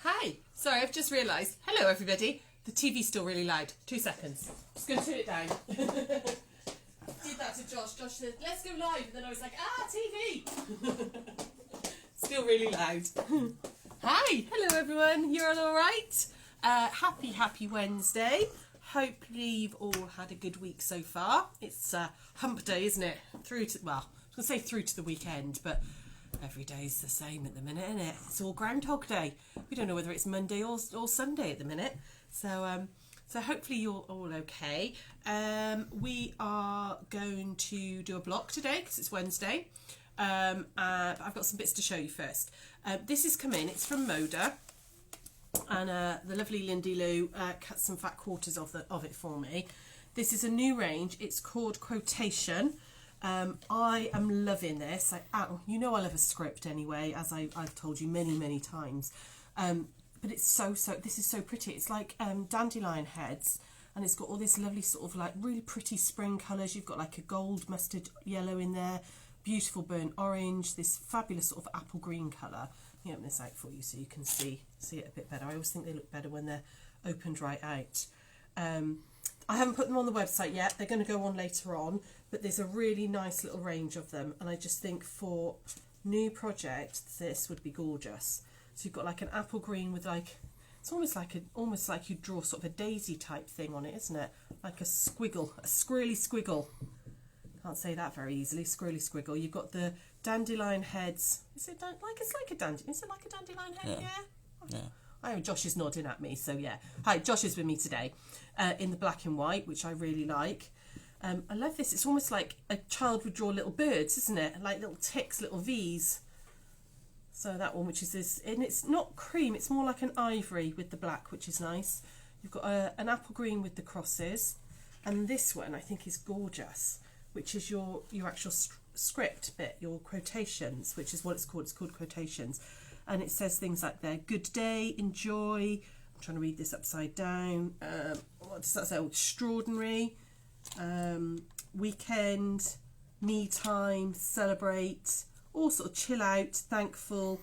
Hi. Sorry, I've just realised. Hello, everybody. The TV's still really loud. 2 seconds. Just going to turn it down. Did that to Josh. Josh said, let's go live. And then I was like, TV. Still really loud. Hi. Hello, everyone. You're all right? Happy Wednesday. Hopefully you've all had a good week so far. It's hump day, isn't it? Well, I was going to say through to the weekend, but every day's the same at the minute, isn't it? It's all Groundhog Day. We don't know whether it's Monday or Sunday at the minute. So hopefully you're all okay. We are going to do a block today because it's Wednesday. But I've got some bits to show you first. This has come in. It's from Moda. And the lovely Lindy Lou cut some fat quarters of it for me. This is a new range. It's called Quotation. I am loving this. You know I love a script anyway, as I've told you many times. But it's this is so pretty. It's like dandelion heads, and it's got all this lovely sort of like really pretty spring colours. You've got like a gold mustard yellow in there, beautiful burnt orange, this fabulous sort of apple green colour. Let me open this out for you so you can see it a bit better. I always think they look better when they're opened right out. I haven't put them on the website yet. They're going to go on later on, but there's a really nice little range of them, and I just think for new project this would be gorgeous. So you've got like an apple green with like, it's almost like you draw sort of a daisy type thing on it, isn't it? Like a squiggle, a squirrely squiggle. Can't say that very easily. Squirrely squiggle. You've got the dandelion heads. Is it like a dandelion head? Yeah. I know Josh is nodding at me, so yeah. Hi, Josh is with me today in the black and white, which I really like. I love this. It's almost like a child would draw little birds, isn't it? Like little ticks, little V's. So that one, which is this, and it's not cream, it's more like an ivory with the black, which is nice. You've got an apple green with the crosses, and this one I think is gorgeous, which is your actual script bit, your quotations, which is what it's called. It's called Quotations, and it says things like there, good day, enjoy. I'm trying to read this upside down. What does that say? Oh, extraordinary, weekend, me time, celebrate. All sort of chill out, thankful,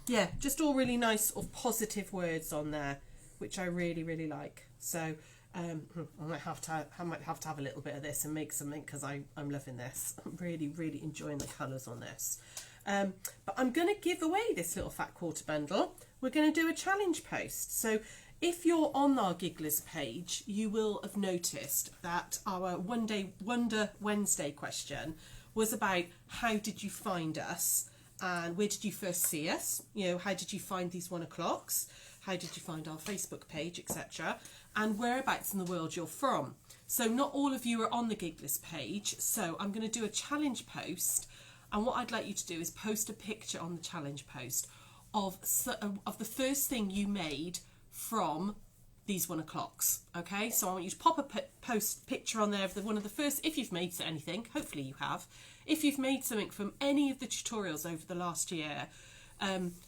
yeah, just all really nice sort of positive words on there, which I really like. So I might have to have a little bit of this and make something, because I'm loving this. I'm really enjoying the colours on this. But I'm going to give away this little fat quarter bundle. We're going to do a challenge post. So if you're on our Gigglers page, you will have noticed that our Wonder Wednesday question was about how did you find us and where did you first see us? You know, how did you find these 1 o'clocks? How did you find our Facebook page, etc. And whereabouts in the world you're from. So not all of you are on the Gigglers page, so I'm going to do a challenge post, and what I'd like you to do is post a picture on the challenge post of the first thing you made from these 1 o'clocks. Okay, so I want you to pop a post picture on there of one of the first, if you've made anything, hopefully you have. If you've made something from any of the tutorials over the last year,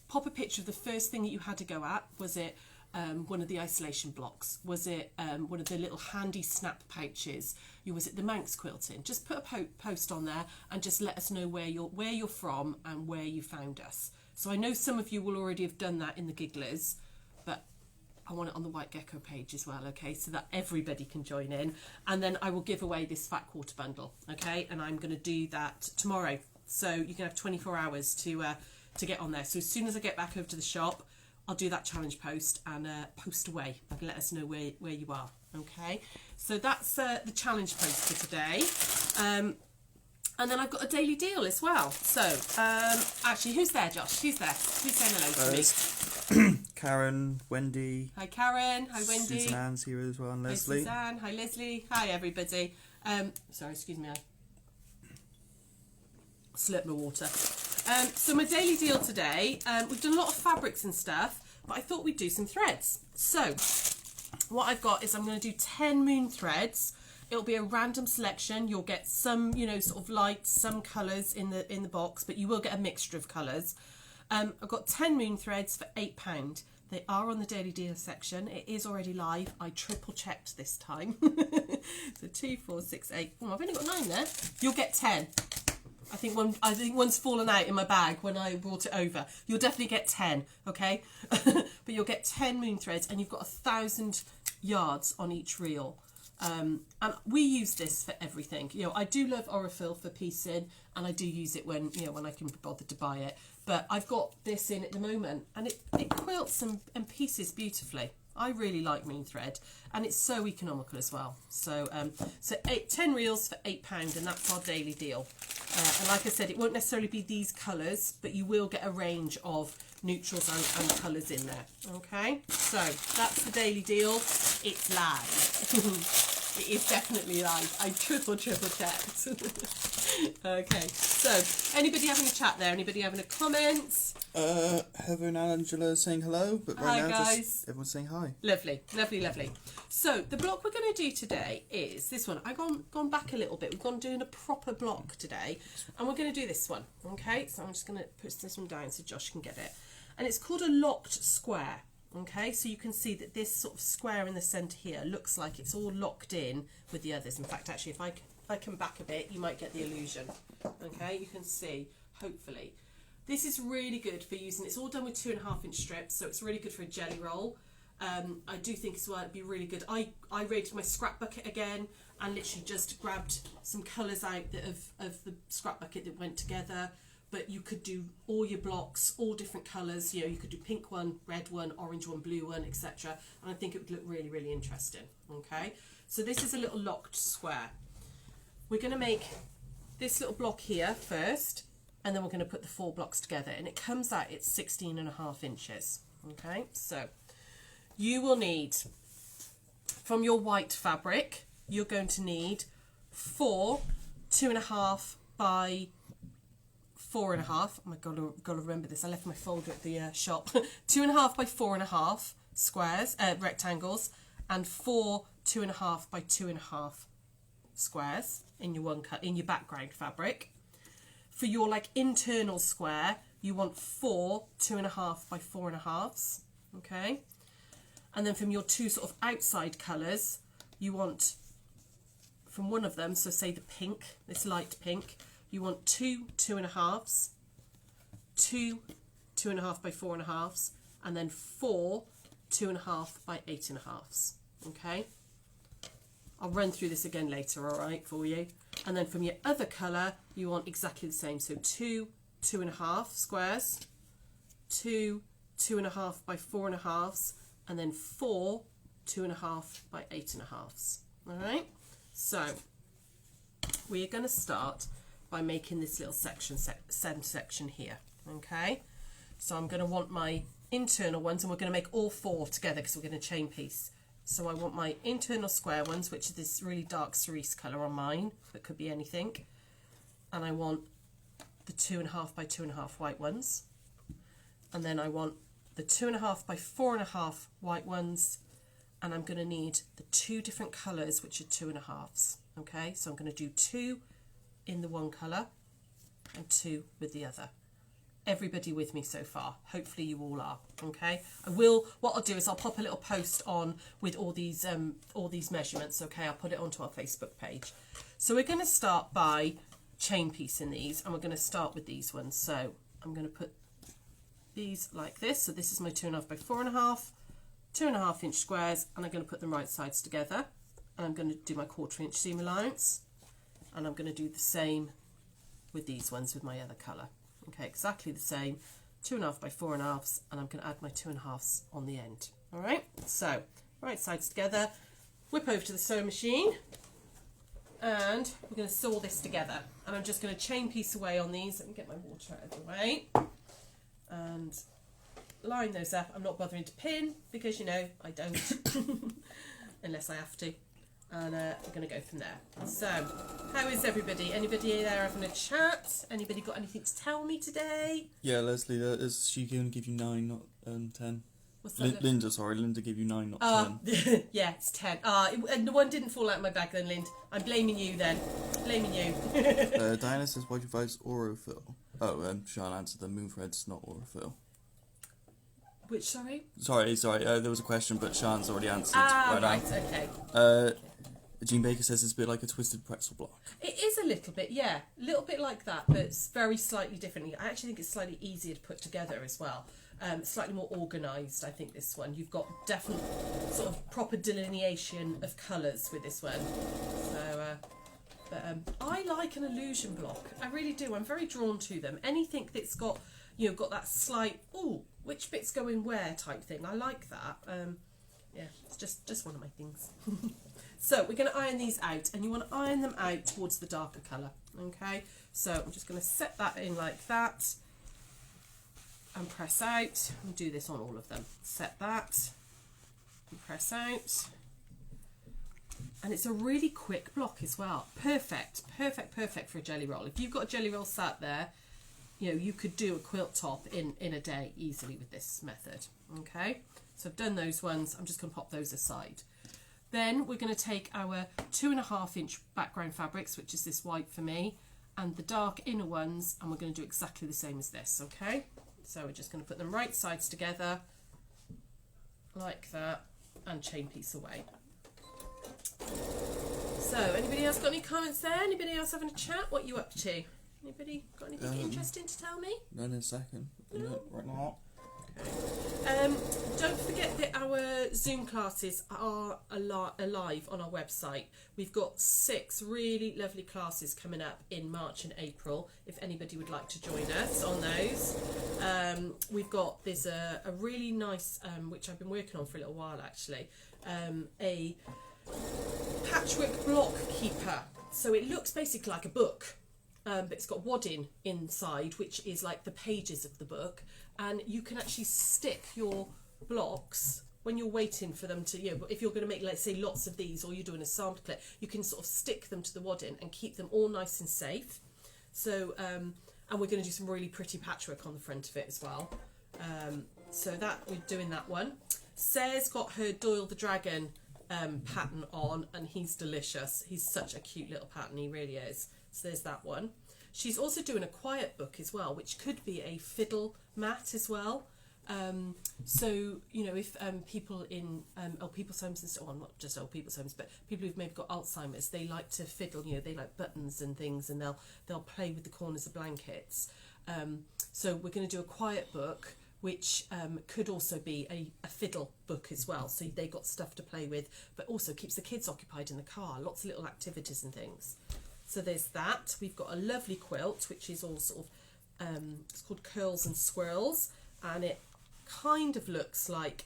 pop a picture of the first thing that you had to go at. Was it one of the isolation blocks? Was it one of the little handy snap pouches? Was it the Manx quilting? Just put a post on there and just let us know where you're from and where you found us. So I know some of you will already have done that in the Gigglers, but I want it on the White Gecko page as well, okay, so that everybody can join in. And then I will give away this fat quarter bundle, okay, and I'm going to do that tomorrow. So you can have 24 hours to get on there. So as soon as I get back over to the shop, I'll do that challenge post and post away and let us know where you are, okay. So that's the challenge post for today. And then I've got a daily deal as well. So, actually, who's there, Josh? Who's there? Who's saying hello to me? Karen, Wendy. Hi, Karen. Hi, Wendy. Susan Ann's here as well, and Hi, Leslie. Suzanne. Hi, Leslie. Hi, everybody. Sorry, excuse me. I slurped my water. So my daily deal today, we've done a lot of fabrics and stuff, but I thought we'd do some threads. So, what I've got is I'm going to do 10 moon threads. It'll be a random selection. You'll get some, sort of lights, some colours in the box, but you will get a mixture of colours. I've got 10 moon threads for £8. They are on the daily deal section. It is already live. I triple checked this time. So 2, 4, 6, 8. Oh, I've only got 9 there. You'll get 10 I think one's fallen out in my bag when I brought it over. You'll definitely get 10, okay? But you'll get 10 moon threads, and you've got 1,000 yards on each reel. And we use this for everything. You know, I do love Aurophil for piecing, and I do use it when, you know, when I can be bothered to buy it. But I've got this in at the moment, and it quilts and pieces beautifully. I really like moon thread, and it's so economical as well. So 10 reels for £8, and that's our daily deal. And like I said, it won't necessarily be these colours, but you will get a range of neutrals and colours in there. Okay, so that's the daily deal. It's live. It is definitely live. I triple checked. Okay, so anybody having a chat there? Anybody having a comment? Heather and Angela saying hello, but right Hi, now guys. just everyone's saying hi. Lovely, lovely, lovely. So the block we're going to do today is this one. I've gone back a little bit. We've gone doing a proper block today, and we're going to do this one. Okay, so I'm just going to put this one down so Josh can get it. And it's called a locked square. Okay, so you can see that this sort of square in the centre here looks like it's all locked in with the others. In fact, actually, if I come back a bit, you might get the illusion. Okay, you can see, hopefully. This is really good for using, it's all done with 2.5-inch strips, so it's really good for a jelly roll. I do think as well it'd be really good. I raided my scrap bucket again and literally just grabbed some colours out of the scrap bucket that went together. But you could do all your blocks, all different colours. You know, you could do pink one, red one, orange one, blue one, etc. And I think it would look really, really interesting. Okay, so this is a little locked square. We're going to make this little block here first, and then we're going to put the 4 blocks together, and it comes out at 16.5 inches. Okay, so you will need, from your white fabric, you're going to need 4 2.5 by 4.5. Oh my god, I've got to remember this. I left my folder at the shop. 2.5 by 4.5 squares, rectangles, and 4 2.5 by 2.5 squares in your background fabric. For your like internal square, you want 4 2.5 by 4.5s. Okay, and then from your 2 sort of outside colours, you want from one of them, so say the pink, this light pink, you want 2 2.5s, 2 2.5 by 4.5s, and then 4 2.5 by 8.5s. Okay, I'll run through this again later, all right, for you. And then from your other colour, you want exactly the same. So 2 2.5 squares, 2 2.5 by 4.5s, and then 4 2.5 by 8.5s. All right, so we are going to start by making this little centre section here. Okay, so I'm going to want my internal ones, and we're going to make all 4 together because we're going to chain piece. So I want my internal square ones, which is this really dark cerise colour on mine, but could be anything. And I want the 2.5 by 2.5 white ones. And then I want the 2.5 by 4.5 white ones. And I'm going to need the 2 different colours, which are 2.5s. Okay, so I'm going to do 2 in the one colour and 2 with the other. Everybody with me so far? Hopefully you all are. Okay, what I'll do is I'll pop a little post on with all these measurements. Okay, I'll put it onto our Facebook page. So we're going to start by chain piecing these, and we're going to start with these ones. So I'm going to put these like this. So this is my 2.5 by 4.5, 2.5-inch squares, and I'm going to put them right sides together, and I'm going to do my 1/4-inch seam allowance, and I'm going to do the same with these ones with my other colour. Okay, exactly the same, 2.5 by 4.5s, and I'm going to add my 2.5s on the end. All right, so right sides together, whip over to the sewing machine, and we're going to sew this together. And I'm just going to chain piece away on these. Let me get my water out of the way and line those up. I'm not bothering to pin because, you know, I don't unless I have to. And we're going to go from there. So, how is everybody? Anybody there having a chat? Anybody got anything to tell me today? Yeah, Leslie, is she going to give you 9, not 10? What's that? Linda gave you 9, not 10. Yeah, it's 10. And the one didn't fall out of my bag then, Lind. I'm blaming you then. Blaming you. Diana says, why do you advise Aurophil? Oh, Sean answered the moon threads, not Aurophil. Which, sorry? Sorry, there was a question, but Sean's already answered. Right, okay. Jean Baker says it's a bit like a twisted pretzel block. It is a little bit, yeah. A little bit like that, but it's very slightly different. I actually think it's slightly easier to put together as well. Slightly more organised, I think, this one. You've got definite sort of proper delineation of colours with this one. So, I like an illusion block. I really do. I'm very drawn to them. Anything that's got, you know, got that slight, ooh, which bit's going where type thing. I like that. Yeah, it's just one of my things. So we're going to iron these out, and you want to iron them out towards the darker colour. Okay, so I'm just going to set that in like that. And press out, and do this on all of them. Set that, and press out. And it's a really quick block as well. Perfect for a jelly roll. If you've got a jelly roll sat there, you know, you could do a quilt top in a day easily with this method. Okay, so I've done those ones. I'm just going to pop those aside. Then we're going to take our 2.5 inch background fabrics, which is this white for me, and the dark inner ones, and we're going to do exactly the same as this, okay? So we're just going to put them right sides together, like that, and chain piece away. So, anybody else got any comments there? Anybody else having a chat? What are you up to? Anybody got anything interesting to tell me? No, in a second. No? Right now. Okay. Don't forget that our Zoom classes are alive on our website. We've got 6 really lovely classes coming up in March and April, if anybody would like to join us on those. There's a really nice, which I've been working on for a little while actually, a patchwork block keeper. So it looks basically like a book, but it's got wadding inside, which is like the pages of the book, and you can actually stick your blocks when you're waiting for them to, you know, if you're going to make, let's say, lots of these, or you're doing a sample clip, you can sort of stick them to the wadding and keep them all nice and safe. So and we're going to do some really pretty patchwork on the front of it as well. So that we're doing that one. Sarah's got her Doyle the Dragon pattern on, and he's delicious. He's such a cute little pattern, he really is. So there's that one. She's also doing a quiet book as well, which could be a fiddle mat as well. So, you know, if people in old people's homes and so on, not just old people's homes, but people who've maybe got Alzheimer's, they like to fiddle, you know, they like buttons and things, and they'll play with the corners of blankets. So we're going to do a quiet book, which could also be a fiddle book as well. So they've got stuff to play with, but also keeps the kids occupied in the car, lots of little activities and things. So there's that. We've got a lovely quilt, which is all sort of, it's called Curls and Swirls, and it kind of looks like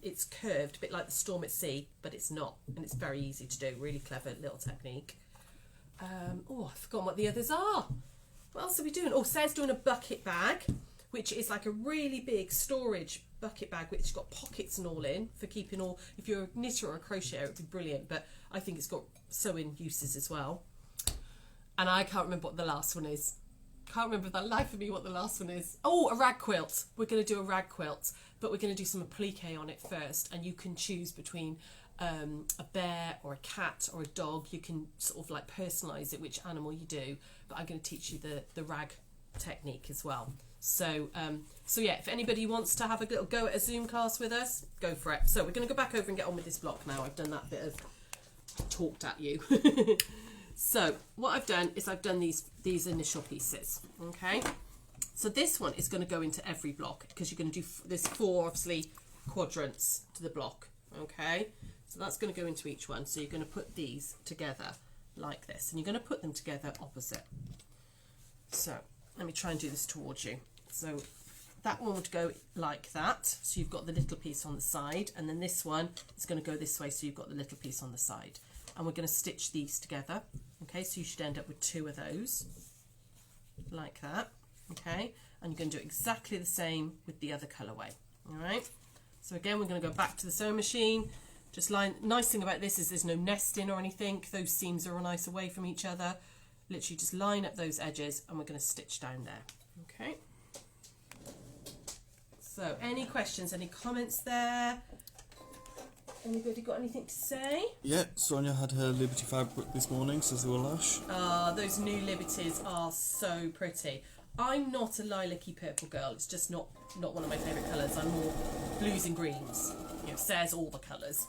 it's curved, a bit like the Storm at Sea, but it's not, and it's very easy to do. Really clever little technique. Oh, I've forgotten what the others are. What else are we doing? Oh, Sarah's doing a bucket bag, which is like a really big storage bucket bag, which has got pockets and all in for keeping all. If you're a knitter or a crocheter, it'd be brilliant, but I think it's got sewing uses as well. And I can't remember what the last one is. Can't remember for the life of me what the last one is. Oh, a rag quilt. We're going to do a rag quilt, but we're going to do some applique on it first, and you can choose between a bear or a cat or a dog. You can sort of like personalise it, which animal you do, but I'm going to teach you the rag technique as well. So yeah, if anybody wants to have a little go at a Zoom class with us, go for it. So we're going to go back over and get on with this block now. I've done that bit of talked at you. So what I've done is I've done these initial pieces, okay? So this one is going to go into every block, because you're going to do, there's 4 obviously quadrants to the block, okay? So that's going to go into each one. So you're going to put these together like this, and you're going to put them together opposite. So let me try and do this towards you. So that one would go like that. So you've got the little piece on the side, and then this one is going to go this way. So you've got the little piece on the side. And we're going to stitch these together. Okay, so you should end up with 2 of those, like that. Okay, and you're going to do exactly the same with the other colourway. All right. So again, we're going to go back to the sewing machine. Just nice thing about this is there's no nesting or anything. Those seams are nice away from each other. Literally just line up those edges, and we're going to stitch down there. Okay. So any questions, any comments there? Anybody got anything to say? Yeah, Sonia had her Liberty fabric this morning, says they were lush. Ah, those new Liberties are so pretty. I'm not a lilac-y purple girl. It's just not one of my favourite colours. I'm more blues and greens. You know, Sarah's all the colours.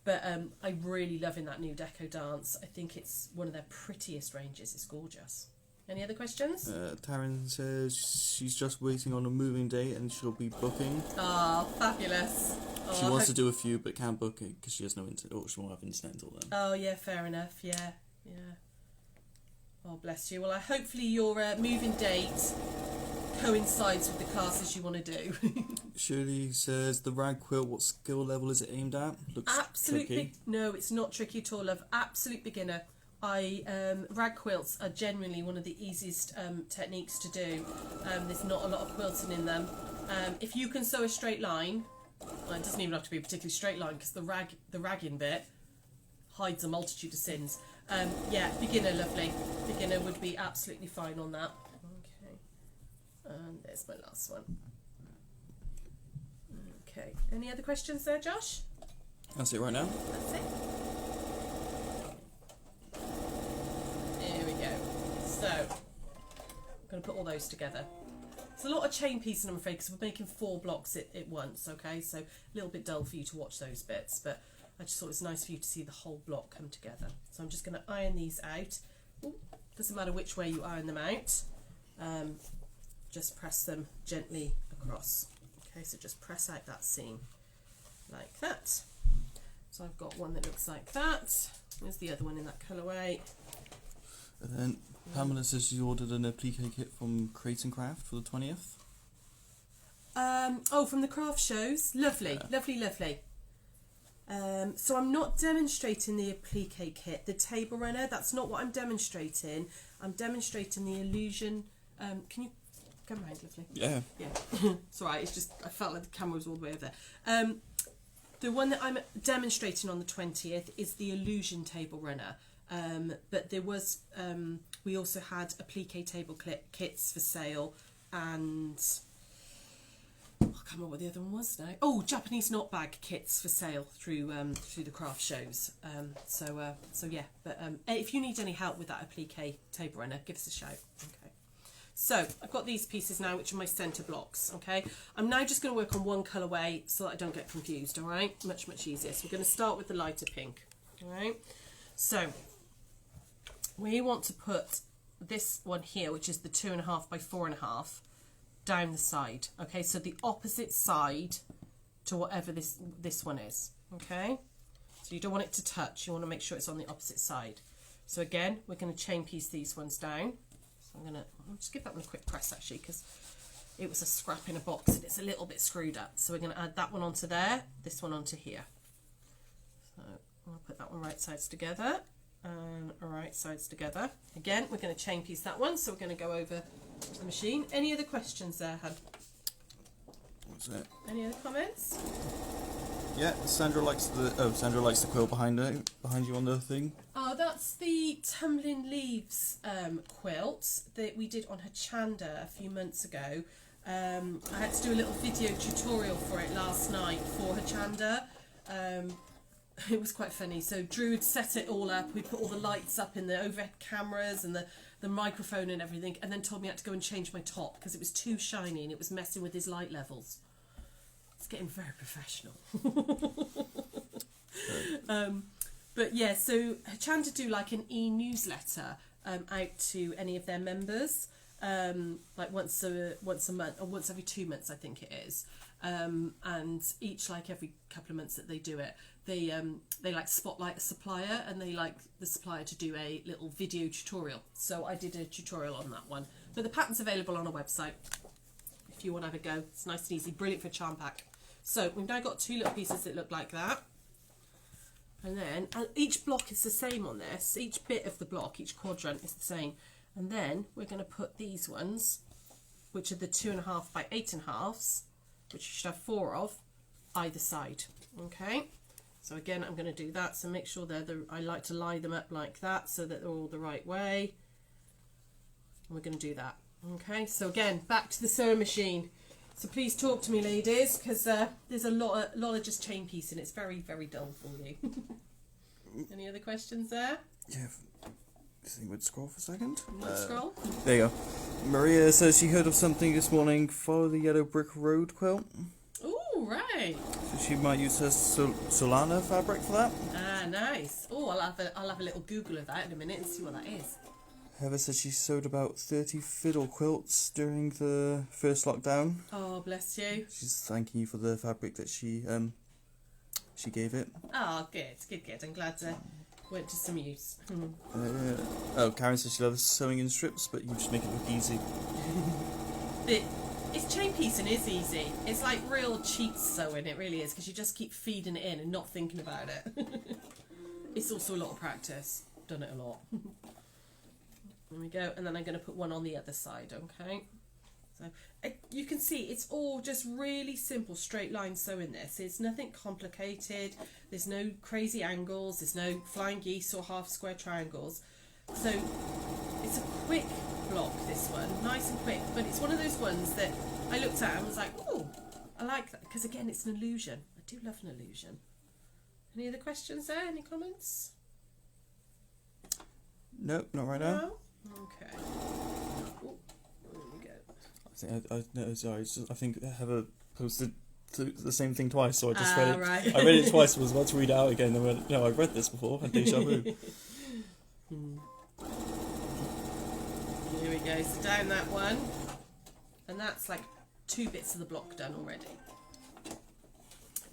But I'm really loving that new Deco Dance. I think it's one of their prettiest ranges. It's gorgeous. Any other questions? Taryn says she's just waiting on a moving date and she'll be booking. Oh, fabulous. Oh, She wants to do a few but can't book it because she has no internet, or she won't have internet until then. Oh, yeah, fair enough. Yeah. Oh, bless you. Well, hopefully your moving date coincides with the classes you want to do. Shirley says the rag quilt, what skill level is it aimed at? Looks Absolutely. tricky. No, it's not tricky at all, love. Absolute beginner. Rag quilts are genuinely one of the easiest techniques to do. There's not a lot of quilting in them. If you can sew a straight line, well, it doesn't even have to be a particularly straight line because the ragging bit hides a multitude of sins. Yeah, beginner, lovely. Beginner would be absolutely fine on that. Okay, and there's my last one. Okay, any other questions there, Josh? That's it right now. That's it. There we go. So, I'm going to put all those together. It's a lot of chain piecing, I'm afraid, because we're making 4 blocks at once, okay? So, a little bit dull for you to watch those bits, but I just thought it was nice for you to see the whole block come together. So, I'm just going to iron these out. Ooh, doesn't matter which way you iron them out. Just press them gently across. Okay, so just press out that seam like that. So I've got one that looks like that. There's the other one in that colourway. And then Pamela says she ordered an applique kit from Crate and Craft for the 20th. Oh, from the craft shows. Lovely, Yeah. lovely, lovely. So I'm not demonstrating the applique kit, the table runner. That's not what I'm demonstrating. I'm demonstrating the illusion. Can you come round, lovely? Yeah. Yeah. It's alright, it's just I felt like the camera was all the way over there. The one that I'm demonstrating on the 20th is the illusion table runner. But there was we also had applique table kits for sale, and I can't remember what the other one was now. Oh, Japanese knot bag kits for sale through the craft shows. So yeah. But if you need any help with that applique table runner, give us a shout. Okay. So I've got these pieces now, which are my centre blocks. Okay. I'm now just going to work on one colourway so that I don't get confused. All right. Much easier. So we're going to start with the lighter pink. All right. So we want to put this one here, which is the 2.5 by 4.5. down the side. Okay, so the opposite side to whatever this one is. Okay, so you don't want it to touch, you want to make sure it's on the opposite side. So again, we're going to chain piece these ones down. So I'll just give that one a quick press actually, because it was a scrap in a box and it's a little bit screwed up. So we're going to add that one onto there, this one onto here. So I'll put that one right sides together and right sides together. Again, we're going to chain piece that one, so we're going to go over to the machine. Any other questions there, Hun? What's that? Any other comments? Yeah, Sandra likes the quilt behind you on the thing. Oh, that's the Tumbling Leaves quilt that we did on Hochanda a few months ago. I had to do a little video tutorial for it last night for Hochanda. It was quite funny. So Drew had set it all up. We put all the lights up in the overhead cameras and the microphone and everything, and then told me I had to go and change my top because it was too shiny and it was messing with his light levels. It's getting very professional. But yeah, so Hochanda do like an e-newsletter out to any of their members, like once a month or once every 2 months, I think it is. And each like every couple of months that they do it, they like spotlight a supplier and they like the supplier to do a little video tutorial. So I did a tutorial on that one, but the pattern's available on our website if you want to have a go. It's nice and easy, brilliant for a charm pack. So we've now got 2 little pieces that look like that, and then each block is the same on this. Each bit of the block, each quadrant is the same, and then we're going to put these ones, which are the 2.5 by 8.5s, which you should have 4 of either side. Okay, so again I'm going to do that, so make sure I like to lie them up like that so that they're all the right way, and we're going to do that. Okay, so again, back to the sewing machine. So please talk to me, ladies, because there's a lot of just chain piecing. It's very dull for you. Any other questions there? Yeah. I think we'd scroll for a second. Scroll. There you go. Maria says she heard of something this morning. Follow the Yellow Brick Road quilt. Ooh, Oh, right. So she might use her Solana fabric for that. Ah, nice. Oh, I'll have a little Google of that in a minute and see what that is. Heather said she sewed about 30 fiddle quilts during the first lockdown. Oh, bless you. She's thanking you for the fabric that she gave it. Oh, good. I'm glad to went to some use. Karen says she loves sewing in strips, but you just make it look easy. It's chain piecing is easy. It's like real cheap sewing, it really is, because you just keep feeding it in and not thinking about it. It's also a lot of practice. Done it a lot. There we go, and then I'm going to put one on the other side, okay? So you can see it's all just really simple straight line sewing this. It's nothing complicated. There's no crazy angles. There's no flying geese or half square triangles. So it's a quick block, this one, nice and quick, but it's one of those ones that I looked at and was like, oh, I like that, because again, it's an illusion. I do love an illusion. Any other questions there? Any comments? Nope, not right now. No? Okay. Ooh, there we go. I think Heather posted the same thing twice, so I just read it. Right. I read it twice, was about to read it out again, and went, no, I've read this before, and deja vu. Here we go, so down that one, and that's like 2 bits of the block done already.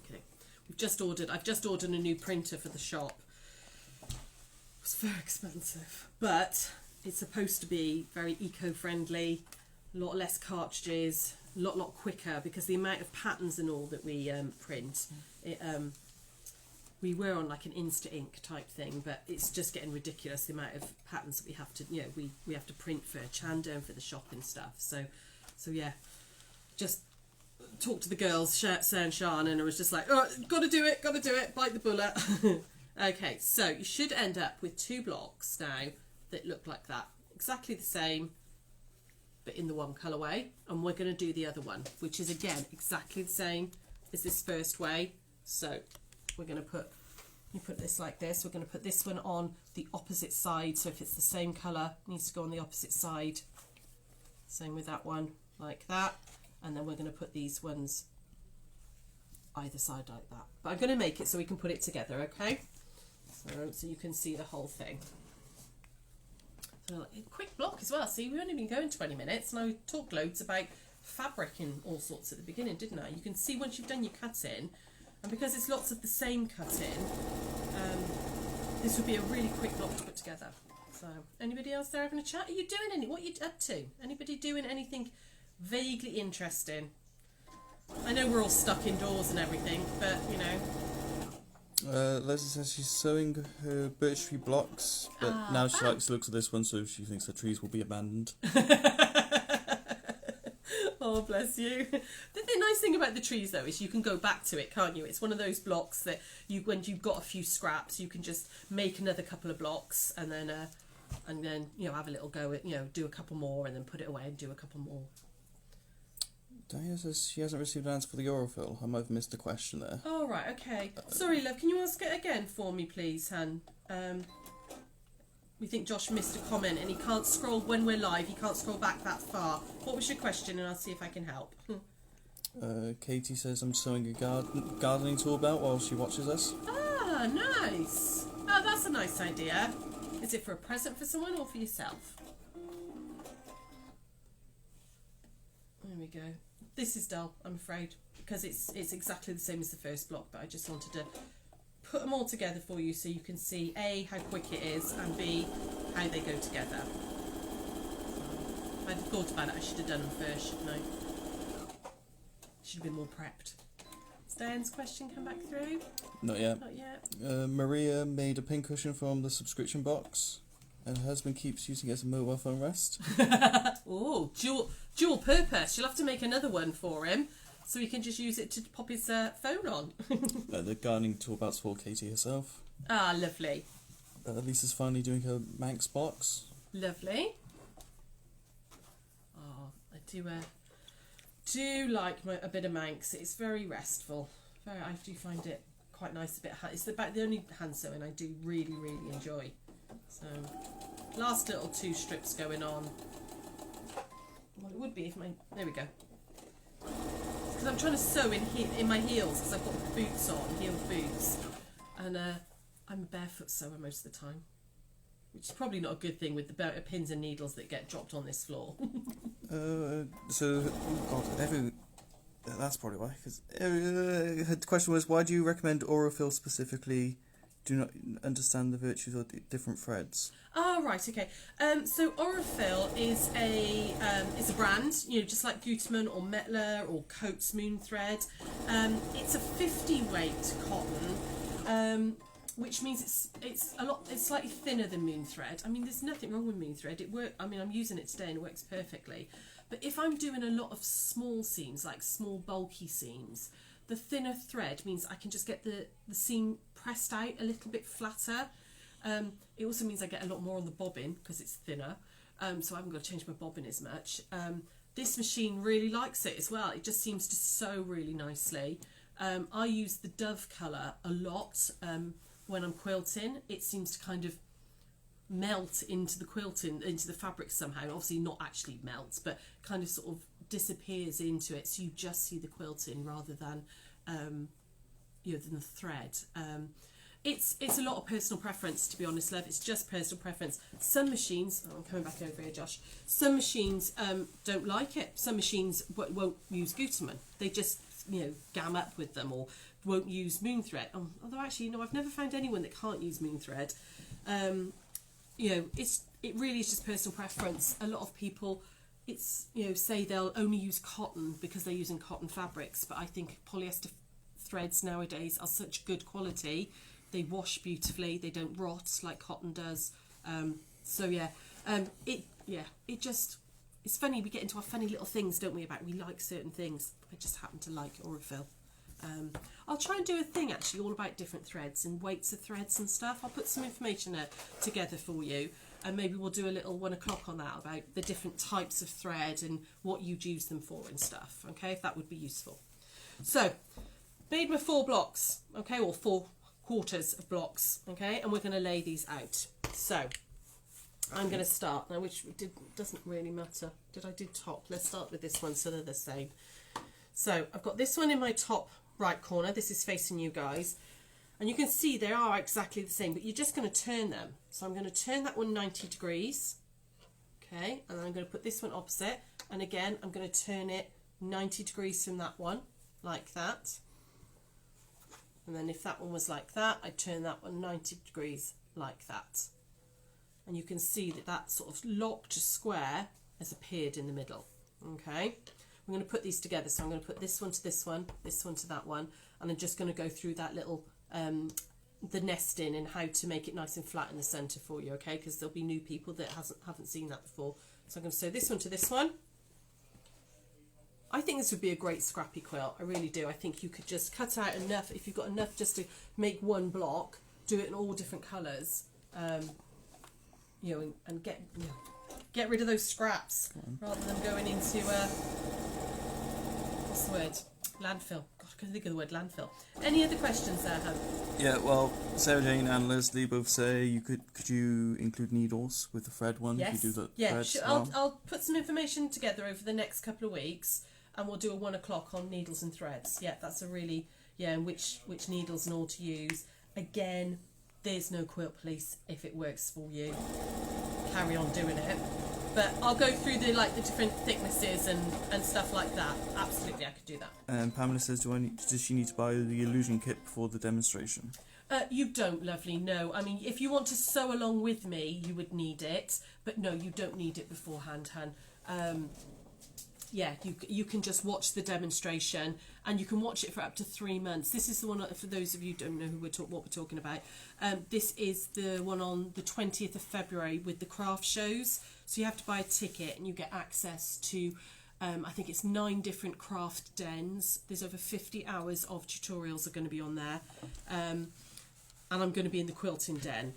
Okay, I've just ordered a new printer for the shop. It was very expensive, but it's supposed to be very eco-friendly, a lot less cartridges, a lot quicker, because the amount of patterns and all that we print, we were on like an Insta ink type thing, but it's just getting ridiculous, the amount of patterns that we have to, we have to print for Chanda and for the shop and stuff. So yeah, just talked to the girls, Sara and Sean, and I was just like, oh, gotta do it, bite the bullet. Okay, so you should end up with 2 blocks now that look like that, exactly the same, but in the one colourway, and we're going to do the other one, which is again exactly the same as this first way. So we're going to put this like this. We're going to put this one on the opposite side, so if it's the same colour, it needs to go on the opposite side. Same with that one, like that, and then we're going to put these ones either side like that. But I'm going to make it so we can put it together, okay? So you can see the whole thing. So a quick block as well. See, we've only been going 20 minutes, and I talked loads about fabric and all sorts at the beginning, didn't I? You can see once you've done your cutting, and because it's lots of the same cutting, this would be a really quick block to put together. So, anybody else there having a chat? Are you doing what are you up to? Anybody doing anything vaguely interesting? I know we're all stuck indoors and everything, but you know. Leslie says she's sewing her birch tree blocks, but now she likes the looks of this one, so she thinks her trees will be abandoned. Oh, bless you. The nice thing about the trees, though, is you can go back to it, can't you? It's one of those blocks that when you've got a few scraps, you can just make another couple of blocks and then have a little go at, do a couple more and then put it away and do a couple more. Diana says she hasn't received an answer for the Aurophil. I might have missed a question there. Oh, right, okay. Sorry, love, can you ask it again for me, please, Han? We think Josh missed a comment and he can't scroll when we're live. He can't scroll back that far. What was your question? And I'll see if I can help. Katie says I'm sewing a gardening tool belt while she watches us. Ah, nice. Oh, that's a nice idea. Is it for a present for someone or for yourself? There we go. This is dull, I'm afraid, because it's exactly the same as the first block, but I just wanted to put them all together for you so you can see A, how quick it is, and B, how they go together. If I'd thought about it, I should have done them first, shouldn't I? Should have been more prepped. Has Diane's question come back through? Not yet. Not yet. Maria made a pincushion from the subscription box, and her husband keeps using it as a mobile phone rest. Oh, dual purpose. You'll have to make another one for him, so he can just use it to pop his phone on. The gardening tool belt's for Katie herself. Ah, lovely. Lisa's finally doing her Manx box. Lovely. Oh, I do like a bit of Manx. It's very restful. I do find it quite nice. It's about the only hand sewing I do really, really enjoy. So, last little 2 strips going on. Well, it would be if there we go. because I'm trying to sew in my heels because I've got boots on, heeled boots, and I'm a barefoot sewer most of the time, which is probably not a good thing with the pins and needles that get dropped on this floor. That's probably why. Because the question was, why do you recommend Aurophil specifically? Do not understand the virtues of different threads. Oh, right, okay. So Aurophil is a brand, just like Gutermann or Mettler or Coates Moon Thread. It's a 50 weight cotton, which means it's slightly thinner than Moon Thread. I mean, there's nothing wrong with Moon Thread. I'm using it today and it works perfectly. But if I'm doing a lot of small seams, like small bulky seams, the thinner thread means I can just get the seam pressed out a little bit flatter. It also means I get a lot more on the bobbin because it's thinner, so I haven't got to change my bobbin as much. This machine really likes it as well. It just seems to sew really nicely. I use the Dove colour a lot when I'm quilting. It seems to kind of melt into the quilting, into the fabric somehow. Obviously not actually melts, but kind of sort of disappears into it, so you just see the quilting rather than than the thread. It's a lot of personal preference, to be honest, love. It's just personal preference. Some machines, I'm coming back over here, Josh. Some machines don't like it. Some machines won't use Gutermann. They just gam up with them, or won't use Moon Thread. Although actually, I've never found anyone that can't use Moon Thread. It really is just personal preference. A lot of people, say they'll only use cotton because they're using cotton fabrics, but I think polyester threads nowadays are such good quality. They wash beautifully, they don't rot like cotton does. It's funny, we get into our funny little things, don't we, about we like certain things. I just happen to like Aurophil. I'll try and do a thing actually all about different threads and weights of threads and stuff. I'll put some information together for you, and maybe we'll do a little 1 o'clock on that about the different types of thread and what you'd use them for and stuff, okay, if that would be useful. So, made my 4 blocks, okay, or 4 quarters of blocks, okay, and we're going to lay these out. So, I'm going to start now, which doesn't really matter. Did I do top? Let's start with this one so they're the same. So, I've got this one in my top right corner. This is facing you guys. And you can see they are exactly the same, but you're just going to turn them. So I'm going to turn that one 90 degrees. Okay, and then I'm going to put this one opposite. And again, I'm going to turn it 90 degrees from that one, like that. And then if that one was like that, I'd turn that one 90 degrees like that. And you can see that sort of locked square has appeared in the middle. Okay, I'm going to put these together. So I'm going to put this one to this one to that one, and I'm just going to go through that little the nesting and how to make it nice and flat in the centre for you, okay? Because there'll be new people that haven't seen that before. So I'm going to sew this one to this one. I think this would be a great scrappy quilt. I really do. I think you could just cut out enough, if you've got enough just to make one block, do it in all different colours, and get rid of those scraps rather than going into what's the word? Landfill. God, I couldn't think of the word landfill. Any other questions there, Hub? Yeah, well, Sarah Jane and Leslie both say could you include needles with the thread one? Yes. If you do the yeah. threads I'll put some information together over the next couple of weeks, and we'll do a 1 o'clock on needles and threads. Yeah, that's a really and which needles and all to use. Again, there's no quilt police. If it works for you, carry on doing it. But I'll go through the different thicknesses and stuff like that. Absolutely, I could do that. And Pamela says, does she need to buy the illusion kit before the demonstration? You don't, lovely, no. I mean, if you want to sew along with me, you would need it. But no, you don't need it beforehand, hun. You can just watch the demonstration, and you can watch it for up to 3 months. This is the one, for those of you who don't know what we're talking about. This is the one on the 20th of February with the craft shows. So you have to buy a ticket and you get access to, I think it's 9 different craft dens. There's over 50 hours of tutorials are going to be on there. And I'm going to be in the quilting den.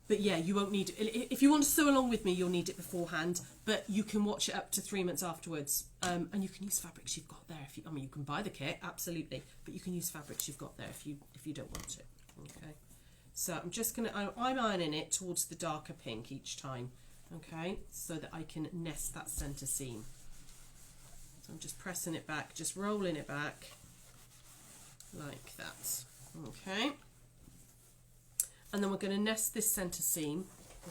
But yeah, you won't need it. If you want to sew along with me, you'll need it beforehand. But you can watch it up to 3 months afterwards. And you can use fabrics you've got there. You can buy the kit, absolutely. But you can use fabrics you've got there if you don't want it. Okay. So I'm just I'm ironing it towards the darker pink each time. Okay, so that I can nest that centre seam. So I'm just pressing it back, just rolling it back like that. Okay. And then we're going to nest this centre seam.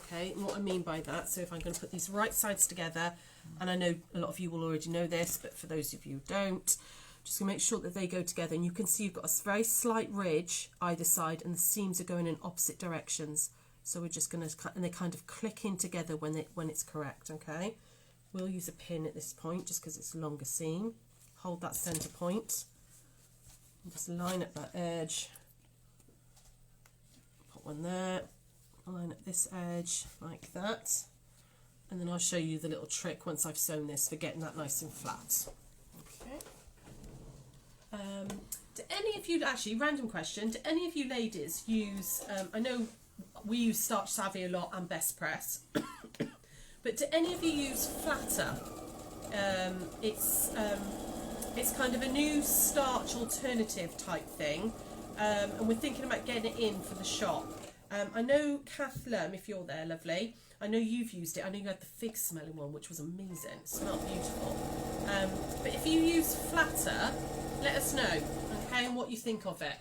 Okay, and what I mean by that, so if I'm going to put these right sides together, and I know a lot of you will already know this, but for those of you who don't, just going to make sure that they go together. And you can see you've got a very slight ridge either side, and the seams are going in opposite directions. So we're just going to, and they kind of click in together when it's correct. Okay, we'll use a pin at this point just because it's a longer seam. Hold that centre point. Just line up that edge. Put one there. Line up this edge like that, and then I'll show you the little trick once I've sewn this for getting that nice and flat. Okay. Do any of you, actually, random question, do any of you ladies use, I know we use Starch Savvy a lot and Best Press, but do any of you use Flatter? It's kind of a new starch alternative type thing, and we're thinking about getting it in for the shop. I know Kath Lum, if you're there, lovely, I know you've used it. I know you had the fig smelling one, which was amazing. It smelled beautiful. But if you use Flatter, let us know, okay, and what you think of it.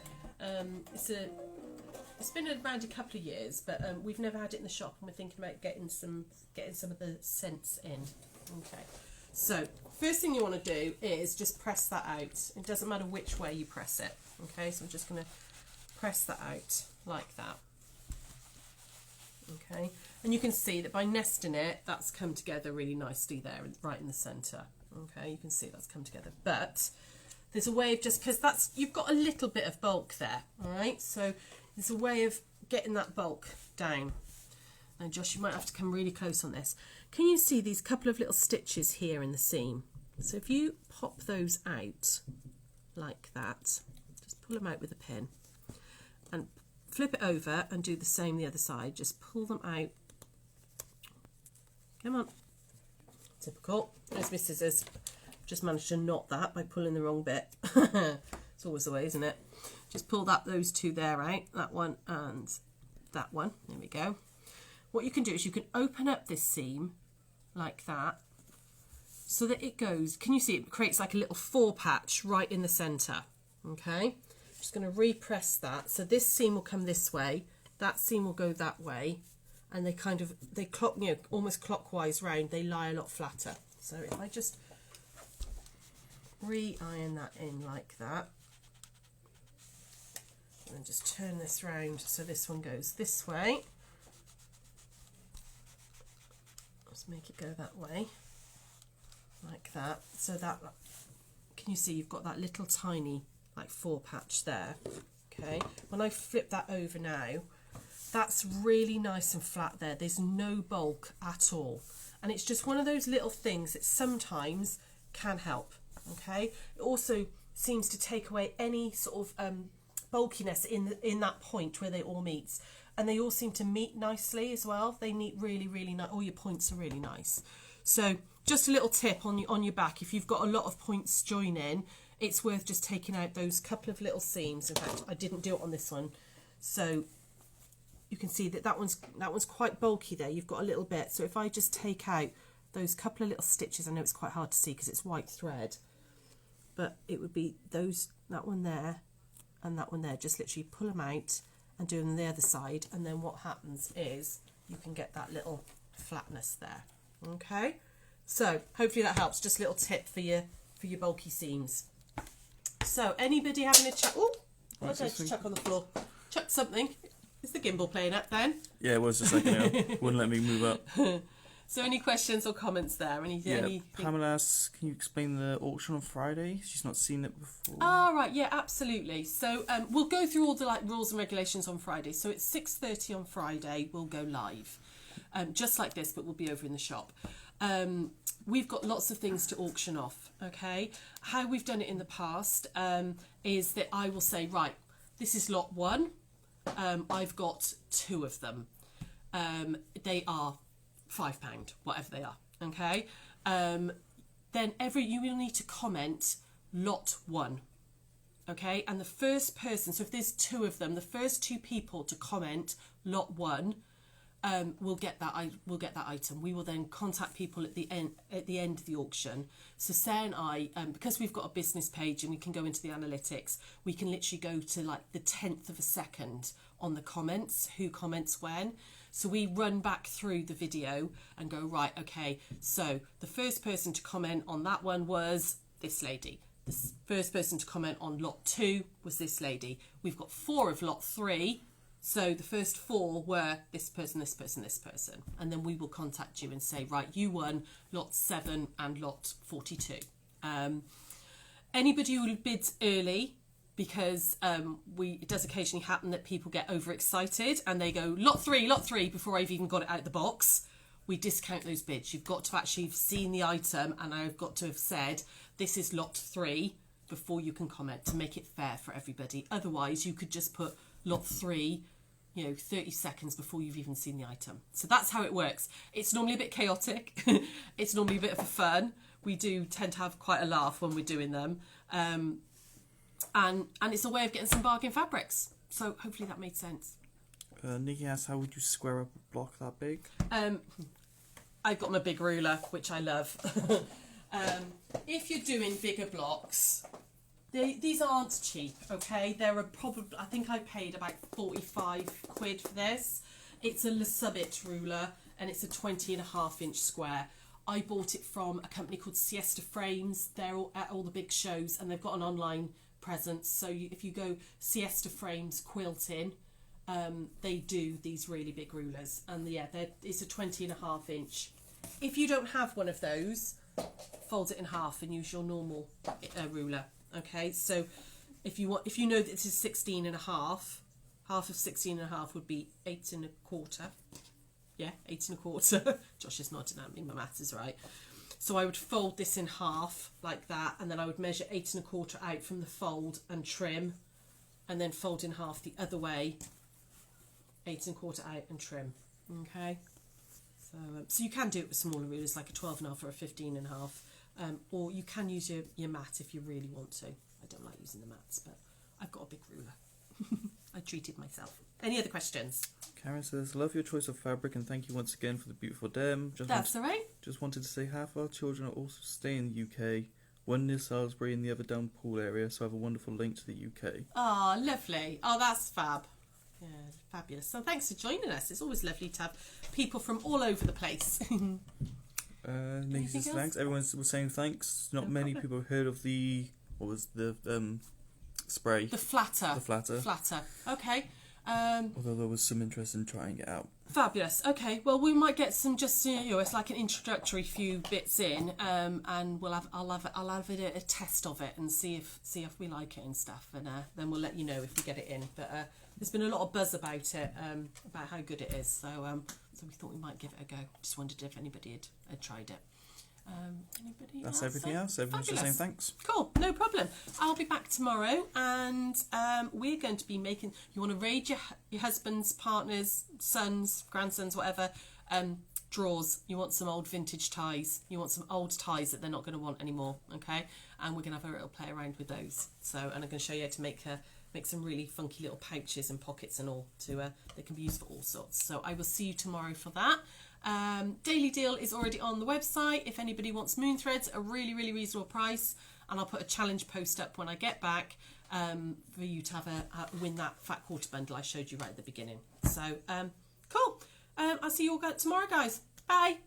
It's been around a couple of years, but we've never had it in the shop, and we're thinking about getting some of the scents in. Okay. So first thing you want to do is just press that out. It doesn't matter which way you press it. Okay, so I'm just going to press that out like that. Okay, and you can see that by nesting it, that's come together really nicely there, right in the centre. Okay, you can see that's come together. But there's a way of, just because you've got a little bit of bulk there, all right? So there's a way of getting that bulk down. Now, Josh, you might have to come really close on this. Can you see these couple of little stitches here in the seam? So if you pop those out like that, just pull them out with a pin and flip it over and do the same the other side. Just pull them out. Come on. Typical. There's my scissors. Just managed to knot that by pulling the wrong bit. It's always the way, isn't it? Just pull those two there out. That one and that one. There we go. What you can do is you can open up this seam like that so that it goes, can you see it creates like a little four patch right in the centre. Okay. Just going to repress that, so this seam will come this way, that seam will go that way, and they clock, almost clockwise round. They lie a lot flatter. So if I just re-iron that in like that, and then just turn this round so this one goes this way. Let's make it go that way, like that. So that, can you see you've got that little tiny like four patch there. Okay, when I flip that over now, that's really nice and flat there. There's no bulk at all, and it's just one of those little things that sometimes can help. Okay, it also seems to take away any sort of bulkiness in that point where they all meet, and they all seem to meet nicely as well. They meet really nice. All your points are really nice. So just a little tip on your back, if you've got a lot of points joining, it's worth just taking out those couple of little seams. In fact, I didn't do it on this one, so you can see that one's quite bulky there. You've got a little bit. So if I just take out those couple of little stitches, I know it's quite hard to see because it's white thread, but it would be that one there and that one there. Just literally pull them out and do them on the other side, and then what happens is you can get that little flatness there. Okay, so hopefully that helps. Just a little tip for your bulky seams. So anybody having a chat? Oh, what did I just chuck on the floor? Chuck something. Is the gimbal playing up then? Yeah, it was just like, wouldn't let me move up. So any questions or comments there? Anything? Pamela asks, can you explain the auction on Friday? She's not seen it before. Oh, right, yeah, absolutely. So we'll go through all the rules and regulations on Friday. So it's 6:30 on Friday. We'll go live, just like this, but we'll be over in the shop. We've got lots of things to auction off. Okay, how we've done it in the past is that I will say, right, this is lot one. I've got 2 of them. They are £5, whatever they are. Okay. Then you will need to comment lot 1. Okay, and the first person. So if there's 2 of them, the first 2 people to comment lot 1 we'll get that item. We will then contact people at the end of the auction. So Sarah and I, because we've got a business page and we can go into the analytics, we can literally go to like the 10th of a second on the comments, who comments when. So we run back through the video and go, right, okay, so the first person to comment on that one was this lady. The first person to comment on lot 2 was this lady. We've got 4 of lot 3. So the first 4 were this person, this person, this person. And then we will contact you and say, right, you won lot 7 and lot 42. Anybody who bids early, because it does occasionally happen that people get overexcited and they go, lot 3, before I've even got it out of the box. We discount those bids. You've got to actually have seen the item and I've got to have said, this is lot 3 before you can comment, to make it fair for everybody. Otherwise, you could just put lot 3, 30 seconds before you've even seen the item. So that's how it works. It's normally a bit chaotic. It's normally a bit of a fun. We do tend to have quite a laugh when we're doing them. And it's a way of getting some bargain fabrics. So hopefully that made sense. Nikki asks, how would you square up a block that big? I've got my big ruler, which I love. If you're doing bigger blocks, these aren't cheap, okay? They're I think I paid about 45 quid for this. It's a Summit ruler and it's a 20.5-inch square. I bought it from a company called Siesta Frames. They're at all the big shows and they've got an online presence. So if you go Siesta Frames Quilting, they do these really big rulers. And yeah, it's a 20.5-inch. If you don't have one of those, fold it in half and use your normal ruler. Okay, so if you know that this is 16.5, half of 16.5 would be 8 1/4. Yeah, 8 1/4. Josh is nodding at me, my maths is right. So I would fold this in half like that, and then I would measure 8 1/4 out from the fold and trim, and then fold in half the other way, 8 1/4 out and trim. Okay, so you can do it with smaller rulers like a 12.5 or a 15.5. Or you can use your mat if you really want to. I don't like using the mats, but I've got a big ruler. I treated myself. Any other questions? Karen says, love your choice of fabric and thank you once again for the beautiful dem. That's all right. Just wanted to say half our children are also staying in the UK, one near Salisbury and the other down Poole area, so I have a wonderful link to the UK. Oh, lovely. Oh, that's fab. Yeah, fabulous. So thanks for joining us. It's always lovely to have people from all over the place. Nikki says thanks. Everyone was saying thanks. Not many people have heard of the spray. The flatter. The flatter. Flatter. Okay. Although there was some interest in trying it out. Fabulous. Okay. Well, we might get some just it's like an introductory few bits in, and I'll have a test of it and see if we like it and stuff, and then we'll let you know if we get it in. But there's been a lot of buzz about it, about how good it is. So we thought we might give it a go. Just wondered if anybody had tried it. Anybody That's else? everything else. Everyone's just saying thanks. Cool, no problem. I'll be back tomorrow, and we're going to be making. You want to raid your husband's, partner's, sons, grandsons, whatever. Drawers. You want some old vintage ties. You want some old ties that they're not going to want anymore. Okay, and we're going to have a little play around with those. So, and I'm going to show you how to make some really funky little pouches and pockets and all they can be used for all sorts. So I will see you tomorrow for that. Daily deal is already on the website if anybody wants moon threads at a really, really reasonable price, and I'll put a challenge post up when I get back for you to have win that fat quarter bundle I showed you right at the beginning. So cool. I'll see you all tomorrow, guys. Bye.